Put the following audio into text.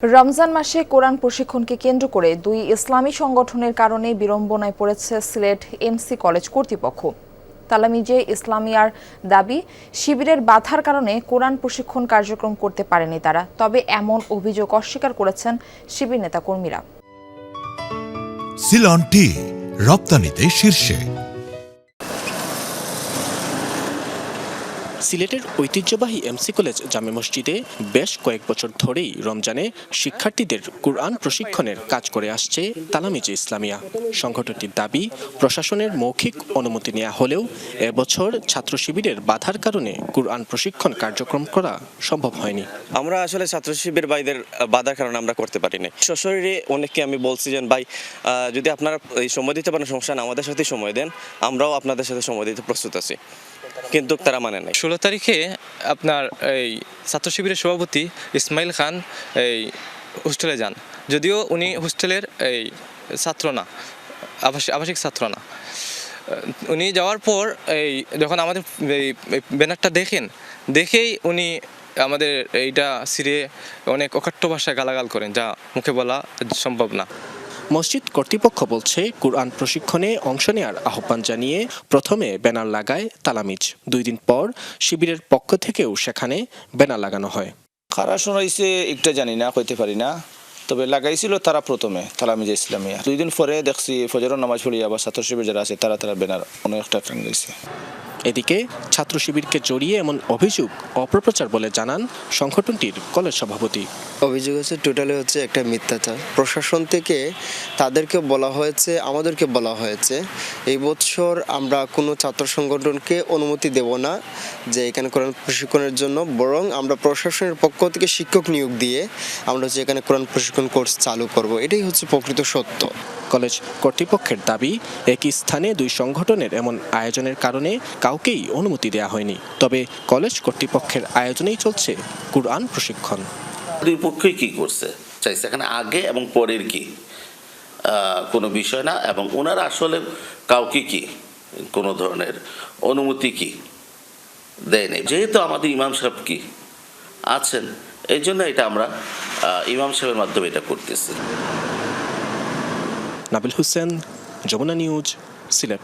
রমজান মাসে কোরআন প্রশিক্ষণকে কেন্দ্র করে দুই ইসলামী সংগঠনের কারণে বিড়ম্বনায় পড়েছে সিলেট এমসি কলেজ কর্তৃপক্ষ। তালামিজে ইসলামিয়ার দাবি, শিবিরের বাধার কারণে কোরআন প্রশিক্ষণ কার্যক্রম করতে পারেনি তারা। তবে এমন অভিযোগ অস্বীকার করেছেন শিবির নেতাকর্মীরা। সিলন টি রপ্তানিতে শীর্ষে। সিলেটের ঐতিহ্যবাহী এমসি কলেজ জামে মসজিদে বেশ কয়েক বছর ধরেই রমজানে শিক্ষার্থীদের কুরআন প্রশিক্ষণের কাজ করে আসছে তালামিজে ইসলামিয়া। সংগঠনটির দাবি, প্রশাসনের মৌখিক অনুমতি নেওয়া হলেও এবছর ছাত্র শিবিরের বাধার কারণে কুরআন প্রশিক্ষণ কার্যক্রম করা সম্ভব হয়নি। আমরা আসলে ছাত্র শিবির ভাইদের বাধার কারণে আমরা করতে পারিনি। সশরীরে অনেককে আমি বলছি যে ভাই, যদি আপনারা এই সময় দিতে পারেন সমস্যা না, আমাদের সাথে সময় দেন, আমরাও আপনাদের সাথে সময় দিতে প্রস্তুত আছি, কিন্তু তারা মানে নাই। 16 তারিখে আপনার এই ছাত্র শিবিরের সভাপতি ইসমাইল খান এই হোস্টেলে যান, যদিও উনি হোস্টেলের এই ছাত্র না, আবাসিক ছাত্র না। উনি যাওয়ার পর এই যখন আমাদের এই ব্যানারটা দেখেই উনি আমাদের এইটা ছিঁড়ে অনেক অকাট্য ভাষায় গালাগাল করেন, যা মুখে বলা সম্ভব না। মসজিদ কর্তৃপক্ষ বলছে, কুরআন প্রশিক্ষণে অংশ নেওয়ার আহ্বান জানিয়ে প্রথমে ব্যানার লাগায় তালামিজ। 2 দিন পর শিবিরের পক্ষ থেকেও সেখানে ব্যানার লাগানো হয়। কারা শোনাইছে একটা জানি না, কইতে পারি না, তবে লাগাইছিল তারা প্রথমে তালামিজে ইসলামিয়া। 2 দিন পরে দেখছি ফজরের নামাজ পড়িয়া আবার ছাত্র শিবির যারা আছে তারা ব্যানার অনেকটা টাঙ্গাইছে। এদিকে ছাত্র শিবিরকে জড়িয়ে এমন অভিযোগ অপপ্রচার বলে জানান সংগঠনটির কলেজ সভাপতি। অভিযোগ হচ্ছে টোটালি হচ্ছে একটা মিথ্যাচার। প্রশাসন থেকে তাদেরকে বলা হয়েছে, আমাদেরকে বলা হয়েছে এই বছর আমরা কোনো ছাত্র সংগঠনকে অনুমতি দেব না যে এখানে কোরআন প্রশিক্ষণের জন্য, বরং আমরা প্রশাসনের পক্ষ থেকে শিক্ষক নিয়োগ দিয়ে আমরা হচ্ছে এখানে কোরআন প্রশিক্ষণ কোর্স চালু করব। এটাই হচ্ছে প্রকৃত সত্য। কলেজ কর্তৃপক্ষের দাবি, একই স্থানে 2 সংগঠনের এমন আয়োজনের কারণে কাউকেই অনুমতি দেওয়া হয়নি। তবে কলেজ কর্তৃপক্ষের আয়োজনেই চলছে কুরআন প্রশিক্ষণ। দুই পক্ষই কি করছে চাইছে, এখানে আগে এবং পরের কি কোনো বিষয় না, এবং ওনারা আসলে কাউকে কি কোনো ধরনের অনুমতি কি দেয়নি। যেহেতু আমাদের ইমাম সাহেব কি আছেন, এই জন্য এটা আমরা ইমাম সাহেবের মাধ্যমে এটা করতেছি। নাবিল হোসেন, যমুনা নিউজ, সিলেট।